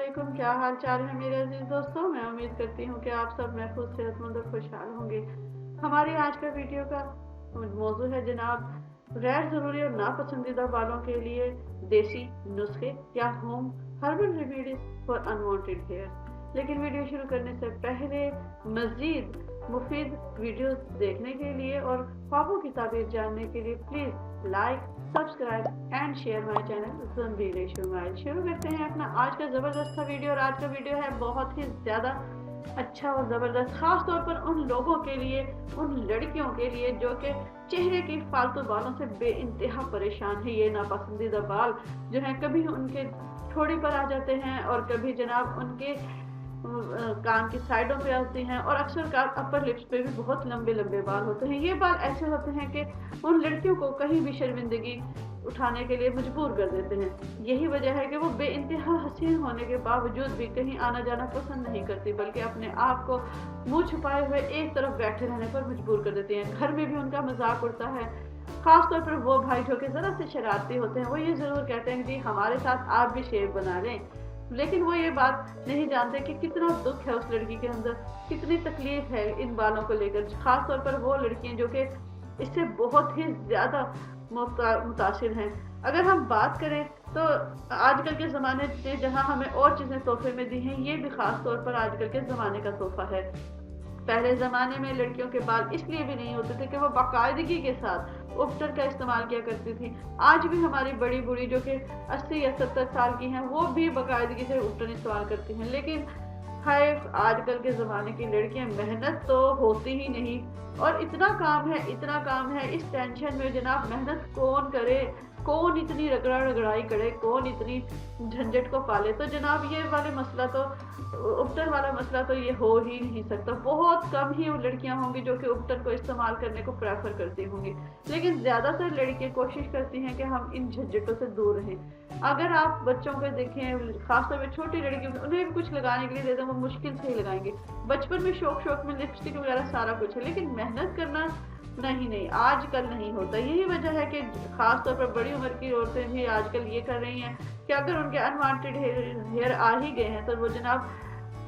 वालेकुम, क्या हाल चाल है मेरे अजीज दोस्तों। मैं उम्मीद करती हूँ कि आप सब महफूज, सेहतमंद और खुशहाल होंगे। हमारी आज का वीडियो का मौजू है जनाब गैर ज़रूरी और नापसंदीदा बालों के लिए देसी नुस्खे या home herbal remedies for unwanted hair. लेकिन वीडियो शुरू करने से पहले मज़ीद मुफीद वीडियोस देखने के लिए और ख्वाबों की ताबीर जानने के लिए please like, subscribe and share my channel Zambeel Ismail. शुरू करते हैं अपना आज का ज़बरदस्त वीडियो। और आज का वीडियो है बहुत ही ज़्यादा अच्छा और ज़बरदस्त, ख़ास तौर पर उन लोगों के लिए, उन लड़कियों के लिए जो कि चेहरे की फालतू बालों से बेइंतहा परेशान है। ये नापसंदीदा बाल जो हैं कभी उनके ठोड़ी पर आ जाते हैं और कभी जनाब उनके कान की साइडों पे आती हैं और अक्सर अपर लिप्स पे भी बहुत लंबे लंबे बाल होते हैं। ये बाल ऐसे होते हैं कि उन लड़कियों को कहीं भी शर्मिंदगी उठाने के लिए मजबूर कर देते हैं। यही वजह है कि वो बेइंतहा हसीन होने के बावजूद भी कहीं आना जाना पसंद नहीं करती, बल्कि अपने आप को मुंह छुपाए हुए एक तरफ बैठे रहने पर मजबूर कर देती हैं। घर में भी उनका मजाक उड़ता है, खास तौर पर वो भाई जो कि जरा से शरारती होते हैं। वो ये जरूर कहते हैं कि हमारे साथ आप भी शेव बना लें, लेकिन वो ये बात नहीं जानते कि कितना दुख है उस लड़की के अंदर, कितनी तकलीफ है इन बालों को लेकर। खास तौर पर वो लड़कियां जो कि इससे बहुत ही ज्यादा मुतासिर हैं। अगर हम बात करें तो आजकल के ज़माने ने जहां हमें और चीज़ें तोहफे में दी हैं, ये भी खास तौर पर आजकल के ज़माने का तोहफा है। पहले ज़माने में लड़कियों के बाल इसलिए भी नहीं होते थे कि वो बाकायदगी के साथ उपटर का इस्तेमाल किया करती थी। आज भी हमारी बड़ी बूढ़ी जो कि 80 या 70 साल की हैं, वो भी बाकायदगी से उपटर इस्तेमाल करती हैं। लेकिन है आजकल के ज़माने की लड़कियां मेहनत तो होती ही नहीं, और इतना काम है इस टेंशन में जनाब मेहनत कौन करे, कौन इतनी रगड़ा रगड़ाई करे, कौन इतनी झंझट को पाले। तो जनाब ये वाले मसला तो उपटर वाला मसला तो ये हो ही नहीं सकता। बहुत कम ही वो लड़कियां होंगी जो कि उपटर को इस्तेमाल करने को प्रेफर करती होंगी, लेकिन ज़्यादातर लड़कियां कोशिश करती हैं कि हम इन झंझटों से दूर रहें। अगर आप बच्चों को देखें, खासतौर पर छोटी लड़कियों को, उन्हें भी कुछ लगाने के लिए दे दें, वो मुश्किल से ही लगाएंगे। बचपन में शौक में लिपस्टिक वगैरह सारा कुछ है, लेकिन मेहनत करना नहीं आजकल नहीं होता। यही वजह है कि खास तौर पर बड़ी उम्र की औरतें भी आजकल ये कर रही हैं कि अगर उनके अनवांटेड हेयर आ ही गए हैं तो वो जनाब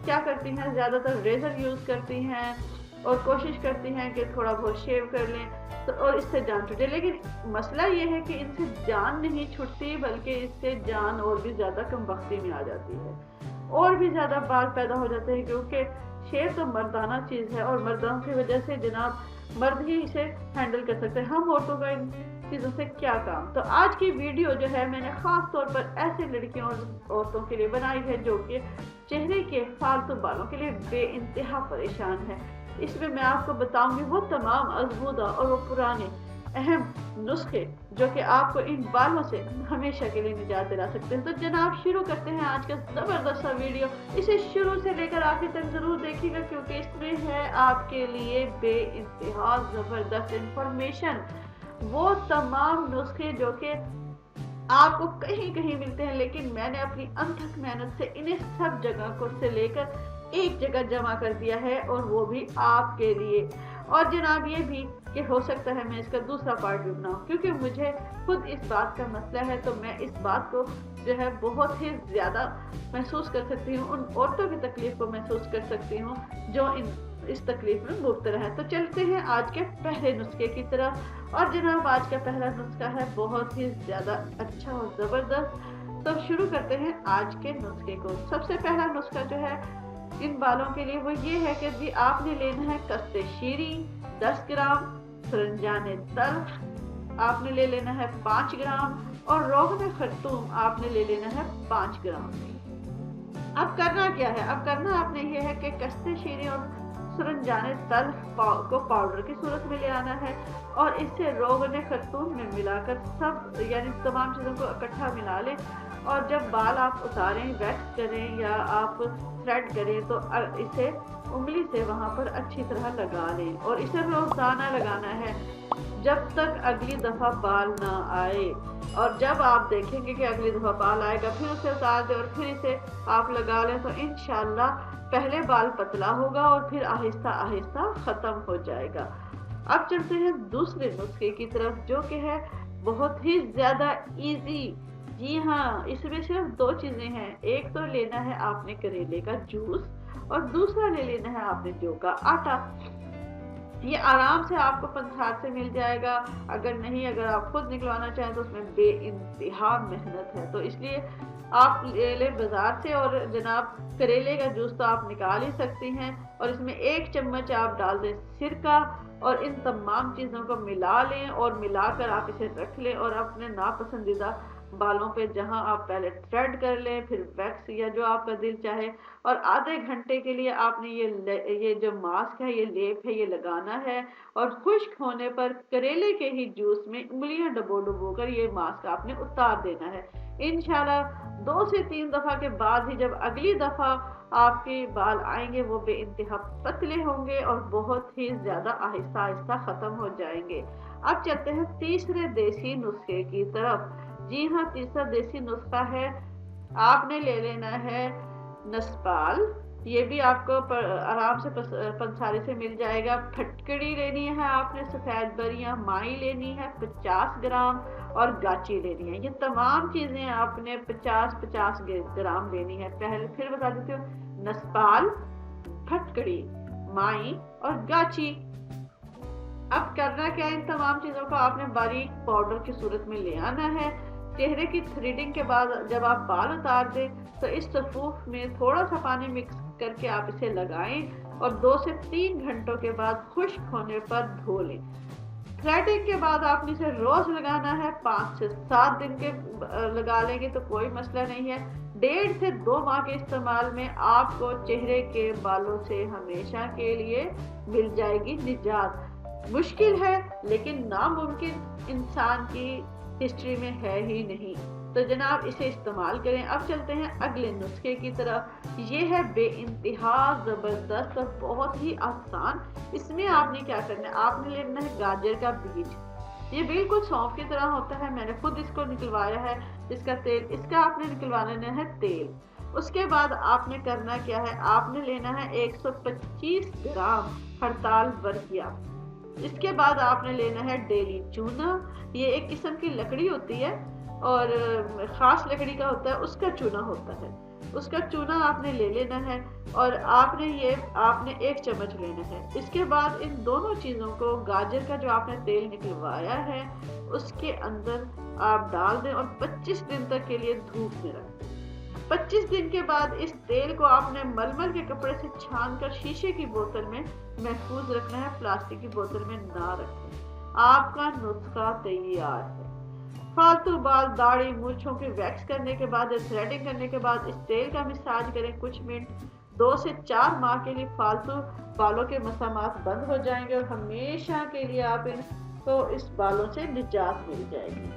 क्या करती हैं, ज़्यादातर रेजर यूज़ करती हैं और कोशिश करती हैं कि थोड़ा बहुत शेव कर लें तो और इससे जान छूटे। लेकिन मसला ये है कि इनसे जान नहीं छूटती, बल्कि इससे जान और भी ज़्यादा कमबख्ती में आ जाती है, और भी ज़्यादा बाल पैदा हो जाते हैं। क्योंकि शेव तो मर्दाना चीज़ है और मर्दों की वजह से जनाब मर्द ही इसे हैंडल कर सकते हैं। हम औरतों का इन चीज़ों से क्या काम। तो आज की वीडियो जो है मैंने ख़ास तौर पर ऐसे लड़कियों और औरतों के लिए बनाई है जो कि चेहरे के फालतू बालों के लिए बेइंतहा परेशान है। इसमें मैं आपको बताऊंगी वो तमाम अज़मूदा और वो पुराने अहम नुस्खे जो कि आपको इन बालों से हमेशा के लिए निजात दिला सकते हैं। तो जनाब शुरू करते हैं आज का ज़बरदस्त सा वीडियो। इसे शुरू से लेकर आखिर तक ज़रूर देखिएगा, क्योंकि इसमें है आपके लिए बेइंतहा ज़बरदस्त इंफॉर्मेशन, वो तमाम नुस्खे जो कि आपको कहीं कहीं मिलते हैं, लेकिन मैंने अपनी अनथक मेहनत से इन्हें सब जगह को से लेकर एक जगह जमा कर दिया है, और वो भी आपके लिए। और जनाब ये भी कि हो सकता है मैं इसका दूसरा पार्ट भी बनाऊं, क्योंकि मुझे खुद इस बात का मसला है। तो मैं इस बात को जो है बहुत ही ज़्यादा महसूस कर सकती हूँ, उन औरतों की तकलीफ को महसूस कर सकती हूँ जो इस तकलीफ में मुब्तला है। तो चलते हैं आज के पहले नुस्खे की तरफ। और जनाब आज का पहला नुस्खा है बहुत ही ज़्यादा अच्छा और ज़बरदस्त। तो शुरू करते हैं आज के नुस्खे को। सबसे पहला नुस्खा जो है इन बालों के लिए वो ये है कि जी आपने लेना है कस्ते शीरी 10 ग्राम, सरंजाने तल्ख आपने ले लेना है 5 ग्राम, और रोगन खर्तूम आपने ले लेना है 5 ग्राम। अब करना क्या है, अब करना आपने ये है कि कस्ते शीरी और सरंजाने तल्ख को पाउडर की सूरत में ले आना है, और इससे रोगन खर्तूम में मिलाकर सब यानी तमाम चीज़ों को इकट्ठा मिला लें। और जब बाल आप उतारें, वैक्स करें या आप थ्रेड करें, तो इसे उंगली से वहाँ पर अच्छी तरह लगा लें, और इसे रोजाना लगाना है जब तक अगली दफ़ा बाल ना आए। और जब आप देखेंगे कि अगली दफ़ा बाल आएगा, फिर उसे उतार दें और फिर इसे आप लगा लें, तो इंशाल्लाह पहले बाल पतला होगा और फिर आहिस्ता आहिस्ता ख़त्म हो जाएगा। अब चलते हैं दूसरे नुस्खे की तरफ, जो कि है बहुत ही ज़्यादा इजी جی ہاں، اس میں صرف دو چیزیں ہیں، ایک تو لینا ہے آپ نے کریلے کا جوس اور دوسرا لے لینا ہے آپ نے جو کا آٹا۔ یہ آرام سے آپ کو پنسار سے مل جائے گا، اگر آپ خود نکلوانا چاہیں تو اس میں بے انتہا محنت ہے، تو اس لیے آپ لے لیں بازار سے۔ اور جناب کریلے کا جوس تو آپ نکال ہی سکتی ہیں، اور اس میں 1 چمچ آپ ڈال دیں سرکہ، اور ان تمام چیزوں کو ملا لیں اور ملا کر آپ اسے رکھ لیں، اور اپنے ناپسندیدہ بالوں پہ جہاں آپ پہلے تھریڈ کر لیں، پھر ویکس یا جو آپ کا دل چاہے، اور آدھے گھنٹے کے لیے آپ نے یہ جو ماسک ہے، یہ لیپ ہے، یہ لگانا ہے، اور خشک ہونے پر کریلے کے ہی جوس میں انگلیاں ڈبو ڈبو کر یہ ماسک آپ نے اتار دینا ہے۔ انشاءاللہ 2 سے 3 دفعہ کے بعد ہی جب اگلی دفعہ آپ کے بال آئیں گے وہ بے انتہا پتلے ہوں گے اور بہت ہی زیادہ آہستہ آہستہ ختم ہو جائیں گے۔ اب چلتے ہیں تیسرے دیسی نسخے کی طرف۔ جی ہاں، تیسرا دیسی نسخہ ہے، آپ نے لے لینا ہے نسپال۔ یہ بھی آپ کو آرام سے پنساری سے مل جائے گا۔ پھٹکڑی لینی ہے آپ نے، سفید بریاں مائی لینی ہے 50 گرام، اور گاچی لینی ہے۔ یہ تمام چیزیں آپ نے 50-50 گرام لینی ہے۔ پہلے پھر بتا دیتی ہوں، نسپال، پھٹکڑی، مائی اور گاچی۔ اب کرنا کیا، ان تمام چیزوں کو آپ نے باریک پاؤڈر کی صورت میں لے آنا ہے۔ چہرے کی تھریڈنگ کے بعد جب آپ بال اتار دیں تو اس صفوف میں تھوڑا سا پانی مکس کر کے آپ اسے لگائیں، اور 2 سے 3 گھنٹوں کے بعد خشک ہونے پر دھو لیں۔ تھریڈنگ کے بعد آپ نے اسے روز لگانا ہے، 5 سے 7 دن کے لگا لیں گے تو کوئی مسئلہ نہیں ہے۔ 1.5 سے 2 ماہ کے استعمال میں آپ کو چہرے کے بالوں سے ہمیشہ کے لیے مل جائے گی نجات۔ مشکل ہے لیکن ناممکن انسان کی ہسٹری میں ہے ہی نہیں، تو جناب اسے استعمال کریں۔ اب چلتے ہیں اگلے نسخے کی طرف۔ یہ ہے بے انتہا زبردست اور بہت ہی آسان۔ اس میں آپ نے کیا کرنا ہے، آپ نے لینا ہے گاجر کا بیج۔ یہ بالکل سونف کی طرح ہوتا ہے، میں نے خود اس کو نکلوایا ہے۔ اس کا تیل، اس کا آپ نے نکلوانا ہے تیل۔ اس کے بعد آپ نے کرنا کیا ہے، آپ نے لینا ہے 125 گرام ہڑتال برقیہ۔ اس کے بعد آپ نے لینا ہے ڈیلی چونا۔ یہ ایک قسم کی لکڑی ہوتی ہے اور خاص لکڑی کا ہوتا ہے، اس کا چونا ہوتا ہے، اس کا چونا آپ نے لے لینا ہے، اور آپ نے 1 چمچ لینا ہے۔ اس کے بعد ان دونوں چیزوں کو، گاجر کا جو آپ نے تیل نکلوایا ہے اس کے اندر آپ ڈال دیں اور 25 دن تک کے لیے دھوپ میں رکھ دیں۔ 25 دن کے بعد اس تیل کو آپ نے ململ کے کپڑے سے چھان کر شیشے کی بوتل میں محفوظ رکھنا ہے، پلاسٹک کی بوتل میں نہ رکھیں۔ آپ کا نسخہ تیار ہے۔ فالتو بال، داڑھی، مونچھوں کی ویکس کرنے کے بعد، تھریڈنگ کرنے کے بعد اس تیل کا مساج کریں کچھ منٹ۔ 2 سے 4 ماہ کے لیے فالتو بالوں کے مسامات بند ہو جائیں گے، اور ہمیشہ کے لیے آپ ان کو اس بالوں سے نجات مل جائے گی۔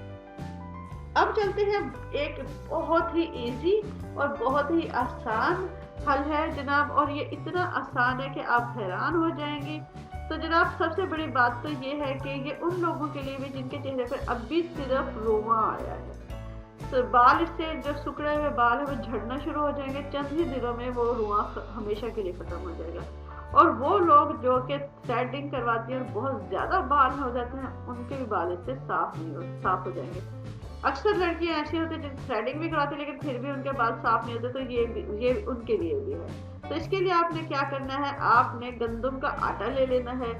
اب چلتے ہیں، ایک بہت ہی ایزی اور بہت ہی آسان حل ہے جناب، اور یہ اتنا آسان ہے کہ آپ حیران ہو جائیں گے۔ تو جناب سب سے بڑی بات تو یہ ہے کہ یہ ان لوگوں کے لیے بھی جن کے چہرے پر اب بھی صرف رواں آیا ہے، تو بال اس سے جو سکڑے ہوئے بال ہیں وہ جھڑنا شروع ہو جائیں گے، چند ہی دنوں میں وہ رواں ہمیشہ کے لیے ختم ہو جائے گا۔ اور وہ لوگ جو کہ تھریڈنگ کرواتی ہیں اور بہت زیادہ بال ہو جاتے ہیں، ان کے بھی بال اس سے صاف ہو جائیں گے۔ اکثر لڑکیاں ایسی ہوتی ہیں جن تھریڈنگ بھی کراتی لیکن پھر بھی ان کے بال صاف نہیں ہوتے، تو یہ ان کے لیے بھی ہے۔ تو اس کے لیے آپ نے کیا کرنا ہے، آپ نے گندم کا آٹا لے لینا ہے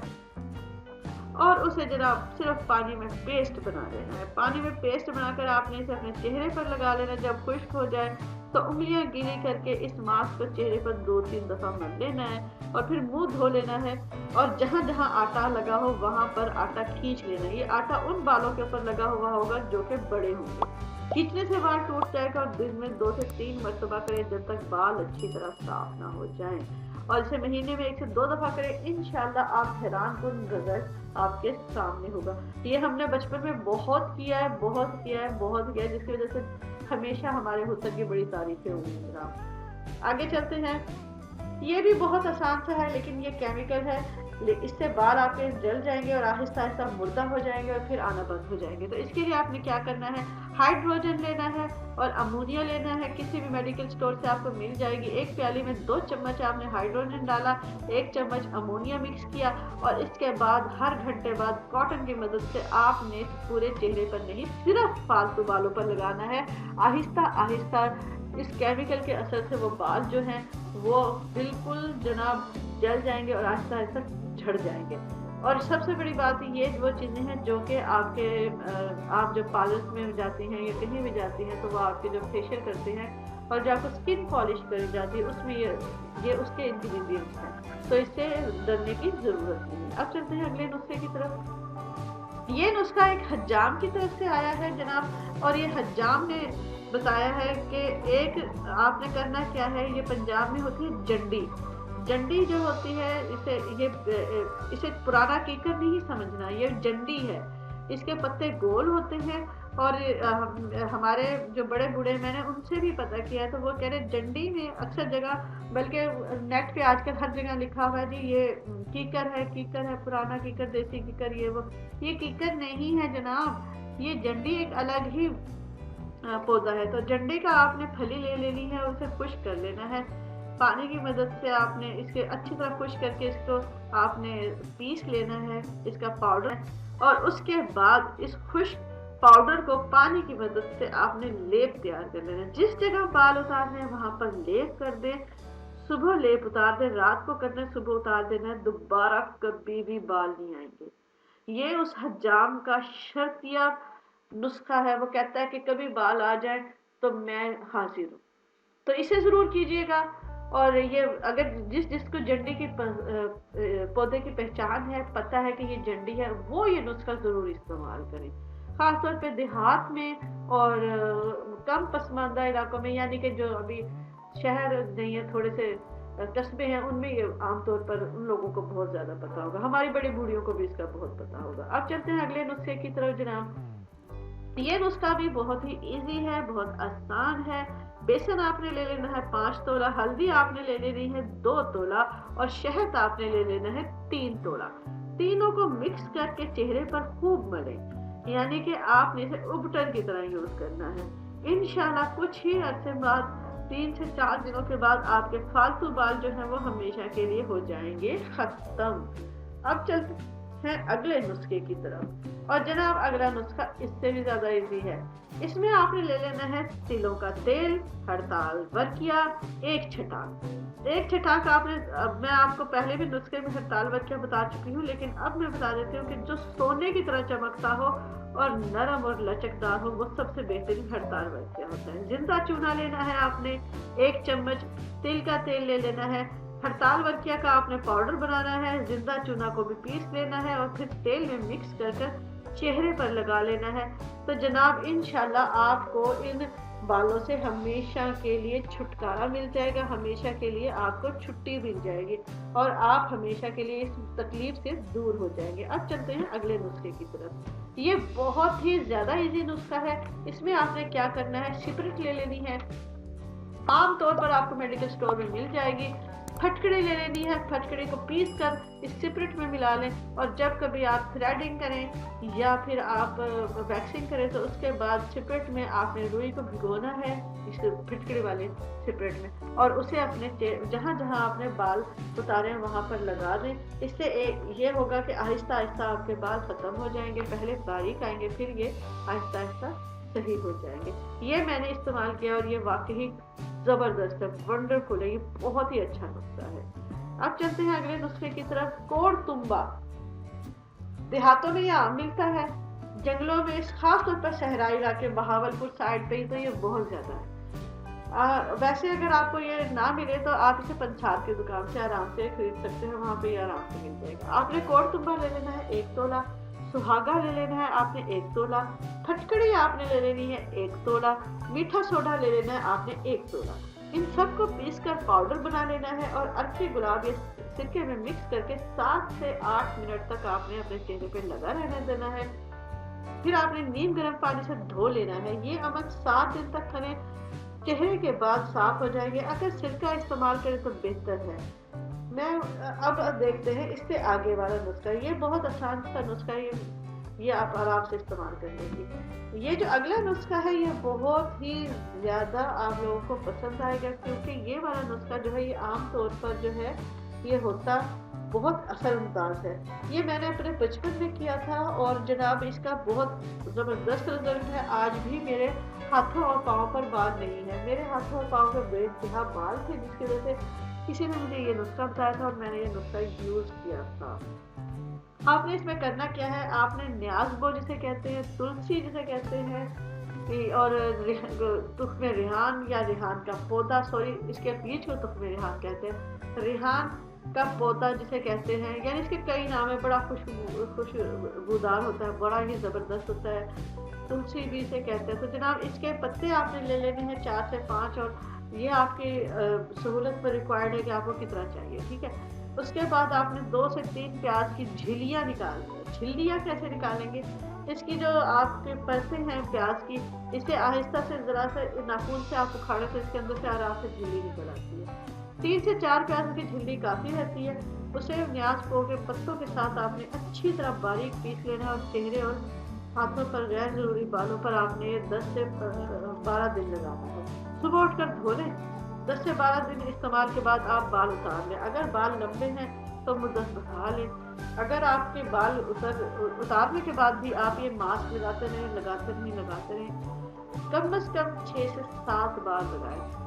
اور اسے جناب صرف پانی میں پیسٹ بنا لینا ہے۔ پانی میں پیسٹ بنا کر آپ نے اسے اپنے چہرے پر لگا لینا۔ جب خشک ہو جائے تو انگلیاں گیلی کر کے اس ماسک کو چہرے پر 2-3 دفعہ مل لینا ہے، اور پھر منہ دھو لینا ہے، اور جہاں جہاں آٹا لگا ہو وہاں پر آٹا کھینچ لینا ہے۔ یہ آٹا ان بالوں کے اوپر لگا ہوا ہوگا جو کہ بڑے ہوں گے۔ کھینچنے سے بال ٹوٹ جائے گا، اور دن میں 2 سے 3 مرتبہ کریں جب تک بال اچھی طرح صاف نہ ہو جائیں، اور اسے مہینے میں 1 سے 2 دفعہ کریں۔ انشاءاللہ آپ حیران کن رزلٹ آپ کے سامنے ہوگا۔ یہ ہم نے بچپن میں بہت کیا ہے، جس کی وجہ سے ہمیشہ ہمارے حسن کی بڑی تعریفیں ہوئی ہیں جناب۔ آگے چلتے ہیں، یہ بھی بہت آسان سا ہے لیکن یہ کیمیکل ہے، इससे बाल आपके जल जाएंगे और आहिस्ता आहिस्ता मुर्दा हो जाएंगे और फिर आना बंद हो जाएंगे। तो इसके लिए आपने क्या करना है, हाइड्रोजन लेना है और अमोनिया लेना है, किसी भी मेडिकल स्टोर से आपको मिल जाएगी। एक प्याली में 2 चम्मच आपने हाइड्रोजन डाला, 1 चम्मच अमोनिया मिक्स किया और इसके बाद हर घंटे बाद कॉटन की मदद से आपने पूरे चेहरे पर नहीं, सिर्फ फालतू बालों पर लगाना है। आहिस्ता आहिस्ता इस केमिकल के असर से वो बाल जो हैं वो बिल्कुल जनाब जल जाएंगे और आहिस्ता आहिस्ता झड़ जाएंगे। और सबसे बड़ी बात ये वो चीज़ें हैं जो कि आपके आप जब पार्लर में जाती हैं या कहीं भी जाती हैं तो वो आपके जब फेशियल करते हैं और जब आपको स्किन पॉलिश करी जाती है उसमें ये उसके इंग्रेडिएंट्स हैं, तो इससे डरने की ज़रूरत नहीं है। अब चलते हैं अगले नुस्खे की तरफ। ये नुस्खा एक हज्जाम की तरफ से आया है जनाब, और ये हज्जाम ने बताया है कि एक आपने करना क्या है, ये पंजाब में होती है जंडी। जंडी जो होती है इसे पुराना कीकर नहीं समझना, ये जंडी है। इसके पत्ते गोल होते हैं और हमारे जो बड़े बूढ़े मैंने उनसे भी पता किया तो वो कह रहे जंडी में अक्सर जगह, बल्कि नेट पे आजकल हर जगह लिखा हुआ है जी ये कीकर है पुराना कीकर, देसी कीकर, ये कीकर नहीं है जनाब, ये जंडी एक अलग ही पौधा है। तो जंडे का आपने फली ले लेनी है और उसे खुश्क कर लेना है। पानी की मदद से आपने इसके अच्छी तरह खुश्क करके इसको आपने पीस लेना है, इसका पाउडर, और उसके बाद इस खुश्क पाउडर को पानी की मदद से आपने लेप तैयार कर लेना है। जिस जगह बाल उतारने हैं वहां पर लेप कर दें, सुबह लेप उतार दें, रात को करना है, सुबह उतार देना है, दोबारा कभी भी बाल नहीं आएंगे। ये उस हज्जाम का शर्तिया नुस्खा है, वो कहता है कि कभी बाल आ जाए तो मैं हाजिर हूँ। तो इसे जरूर कीजिएगा। और ये अगर जिसको जंडी की पौधे की पहचान है, पता है कि ये जंडी है, वो ये नुस्खा जरूर इस्तेमाल करें, खासतौर पे देहात में और कम पसमानदा इलाकों में, यानी कि जो अभी शहर नहीं है, थोड़े से कस्बे हैं, उनमें ये आमतौर पर उन लोगों को बहुत ज्यादा पता होगा। हमारी बड़ी बूढ़ियों को भी इसका बहुत पता होगा। अब चलते हैं अगले नुस्खे की तरफ जनाब। ये नुस्खा भी बहुत ही इजी है, बहुत आसान है। बेसन आपने ले लेना है 5 तोला, हल्दी आपने ले लेनी है 2 तोला और शहद आपने ले लेना है 3 तोला। तीनों को मिक्स करके चेहरे पर खूब मलें, यानी कि आपने इसे उबटन की तरह यूज करना है। इंशाल्लाह कुछ ही अरसे बाद 3 से 4 दिनों के बाद आपके फालतू बाल जो है वो हमेशा के लिए हो जाएंगे खत्म। अब चलते हैं अगले नुस्खे की तरफ, और जनाब अगला नुस्खा इससे भी ज्यादा इजी है। इसमें आपने ले लेना है तिलों का तेल, हड़ताल वर्किया, 1 छटाक आपने, अब मैं आपको पहले भी नुस्खे में हड़ताल वर्किया बता चुकी हूँ, लेकिन अब मैं बता देती हूँ कि जो सोने की तरह चमकता हो और नरम और लचकदार हो वो सबसे बेहतरीन हड़ताल वर्किया होता है। जिंदा चूना लेना है आपने, 1 चम्मच तिल का तेल ले लेना है, हड़ताल वर्किया का आपने पाउडर बनाना है, जिंदा चूना को भी पीस लेना है और फिर तेल में मिक्स कर चेहरे पर लगा लेना है। तो जनाब इंशाल्लाह आपको इन बालों से हमेशा के लिए छुटकारा मिल जाएगा, हमेशा के लिए आपको छुट्टी मिल जाएगी और आप हमेशा के लिए इस तकलीफ से दूर हो जाएंगे। अब चलते हैं अगले नुस्खे की तरफ। ये बहुत ही ज्यादा इजी नुस्खा है। इसमें आपने क्या करना है, सिपरिट ले लेनी है, आमतौर पर आपको मेडिकल स्टोर में मिल जाएगी। फटकड़ी ले लेनी है, फटकड़ी को पीस कर इस सिपरिट में मिला लें, और जब कभी आप थ्रेडिंग करें या फिर आप वैक्सिंग करें तो उसके बाद सिपरिट में आपने रुई को भिगोना है इस फटकड़ी वाले सिपरिट में, और उसे अपने जहाँ जहाँ आपने बाल उतारे वहाँ पर लगा दें। इससे ये होगा कि आहिस्ता आहिस्ता आपके बाल खत्म हो जाएंगे, पहले बारीक आएंगे फिर ये आहिस्ता आहिस्ता सही हो जाएंगे। ये मैंने इस्तेमाल किया और ये वाकई जबरदस्त है, वंडरफुल है, ये बहुत ही अच्छा नुस्खा है। अब चलते हैं अगले नुस्खे की तरफ। कोड़ तुंबा देहातों में यहाँ मिलता है, जंगलों में, खास तौर पर सहराई इलाके बहावलपुर साइड पे ही तो ये बहुत ज्यादा है। वैसे अगर आपको ये ना मिले तो आप इसे पंसार की दुकान से आराम से खरीद सकते हैं, वहाँ पे ये आराम से मिल जाएगा। आपने कोड़ तुंबा ले लेना है 1 तोला, सुहागा ले लेना है आपने 1 तोला, फटकड़ी आपने ले लेनी है 1 तोला, मीठा सोडा ले लेना है आपने 1 तोला। इन सब को पीस कर पाउडर बना लेना है और अरफी गुलाब या सिरके में मिक्स करके 7 से 8 मिनट तक आपने अपने चेहरे पे लगा रहने देना है। फिर आपने नीम गर्म पानी से धो लेना है। ये अमल 7 दिन तक करें, चेहरे के बाद साफ हो जाएंगे। अगर सिरका इस्तेमाल करें तो बेहतर है। मैं अब देखते हैं इससे आगे वाला नुस्खा। ये बहुत आसान सा नुस्खा है, ये आप आराम से इस्तेमाल कर लेंगे। ये जो अगला नुस्खा है ये बहुत ही ज़्यादा आप लोगों को पसंद आएगा, क्योंकि ये वाला नुस्खा जो है ये आम तौर पर जो है ये होता बहुत असरअंदाज है। ये मैंने अपने बचपन में किया था और जनाब इसका बहुत ज़बरदस्त रिजल्ट है। आज भी मेरे हाथों और पाँव पर बाल नहीं है, मेरे हाथों और पाँव पर बेइंतहा बाल थे, जिसकी वजह से किसी ने मुझे ये नुस्खा बताया था और मैंने ये नुस्खा यूज़ किया था। आपने इसमें करना क्या है, आपने न्याज़बो जिसे कहते हैं, तुलसी जिसे कहते हैं, और तुख्मे रिहान या रिहान का पौधा, सॉरी इसके बीज को तुख्मे रिहान कहते हैं, रिहान का पौधा जिसे कहते हैं, यानी इसके कई नाम है। बड़ा खुशबूदार होता है, बड़ा ही ज़बरदस्त होता है। तुलसी भी इसे कहते हैं। तो जनाब इसके पत्ते आपने ले लेने हैं 4 से 5, और ये आपकी सहूलत पर रिक्वायर्ड है कि आपको कितना चाहिए, ठीक है। उसके बाद आपने 2 से 3 प्याज की झिल्लियाँ निकालनी है। झिल्लियाँ कैसे निकालेंगे, इसकी जो आपके परतें हैं प्याज की, इसे आहिस्ता से ज़रा से नाखून से आप उखाड़े तो इसके अंदर से आराम से झिल्ली निकल आती है। 3 से 4 प्याज की झिल्ली काफ़ी रहती है। उसे न्याज पो के पत्तों के साथ आपने अच्छी तरह बारीक पीस लेना है, और चेहरे और हाथों पर गैर ज़रूरी बालों पर आपने 10 से 12 दिन लगाना है। सुबह उठकर धो लें। 10 से 12 दिन इस्तेमाल के बाद आप बाल उतार लें। अगर बाल लंबे हैं तो मुद्दत बढ़ा लें। अगर आपके बाल उतारने के बाद भी आप ये मास्क लगाते रहें, कम से कम 6 से 7 बार लगाएं।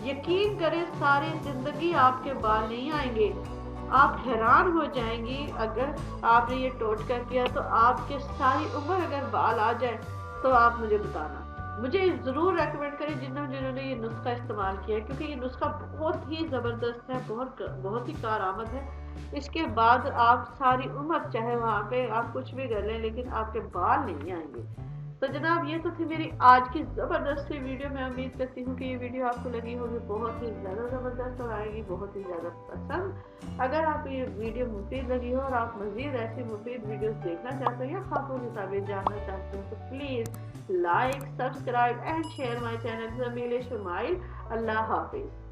यकीन करें सारी जिंदगी आपके बाल नहीं आएंगे। आप हैरान हो जाएंगी अगर आपने ये टोटका किया तो आपके सारी उम्र अगर बाल आ जाए तो आप मुझे बताना। मुझे ज़रूर रेकमेंड करें जिन्होंने ये नुस्खा इस्तेमाल किया है, क्योंकि ये नुस्खा बहुत ही ज़बरदस्त है, बहुत ही कारआमद है। इसके बाद आप सारी उम्र चाहे वहाँ पे आप कुछ भी कर लें, लेकिन आपके बाल नहीं आएंगे। तो जनाब ये तो थी मेरी आज की ज़बरदस्त सी वीडियो। मैं उम्मीद करती हूँ कि ये वीडियो आपको लगी होगी बहुत ही ज़्यादा ज़बरदस्त और आएगी बहुत ही ज़्यादा पसंद। अगर आप ये वीडियो मुफीद लगी हो और आप मज़ीद ऐसी मुफीद वीडियोस देखना चाहते हो या खातून की ताबीर जानना चाहते हो तो please like, subscribe and share my channel Jameel Shumail. Allah हाफिज़।